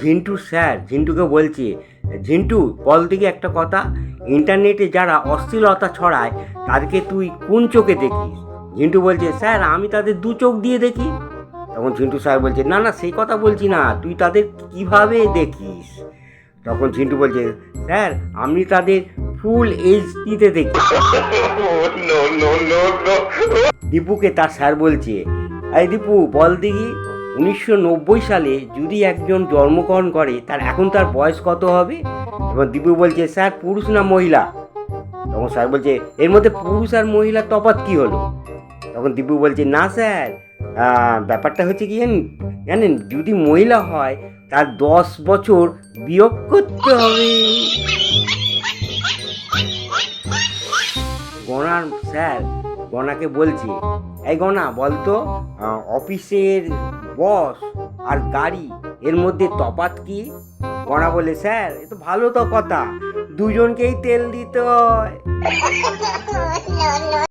Jhintu sir ঝিন্টুকে বলছে, ঝিন্টু বল দিকে একটা কথা, ইন্টারনেটে যারা অশ্লীলতা ছড়ায় তাদেরকে তুই কোন চোখে দেখিস? ঝিন্টু বলছে, স্যার আমি তাদের দু চোখ দিয়ে দেখি। তখন ঝিন্টু স্যার বলছে, না না সেই কথা বলছি না, তুই তাদের কিভাবে দেখিস? তখন ঝিন্টু বলছে, স্যার আমি তাদের ফুল এইচডিতে দেখি। দীপুকে তার স্যার বলছে, এই দীপু বল দেখি, 1990 সালে যদি একজন জন্মগ্রহণ করে এখন তার বয়স কত হবে? এবং দীপু বলছে, স্যার পুরুষ না মহিলা? তখন স্যার বলছে, এর মধ্যে পুরুষ আর মহিলার তফাৎ কী হলো? তখন দীপু বলছে, না স্যার, ব্যাপারটা হচ্ছে কি জানেন, যদি মহিলা হয় তার 10 বছর বিয়োগ করতে হবে। গণার স্যার গণাকে বলছে, এই গণা বলতো, অফিসের বস আর গাড়ি এর মধ্যে তফাৎ কি? গণা বলে, স্যার এ তো ভালো তো কথা, দুজনকেই তেল দিতে হয়।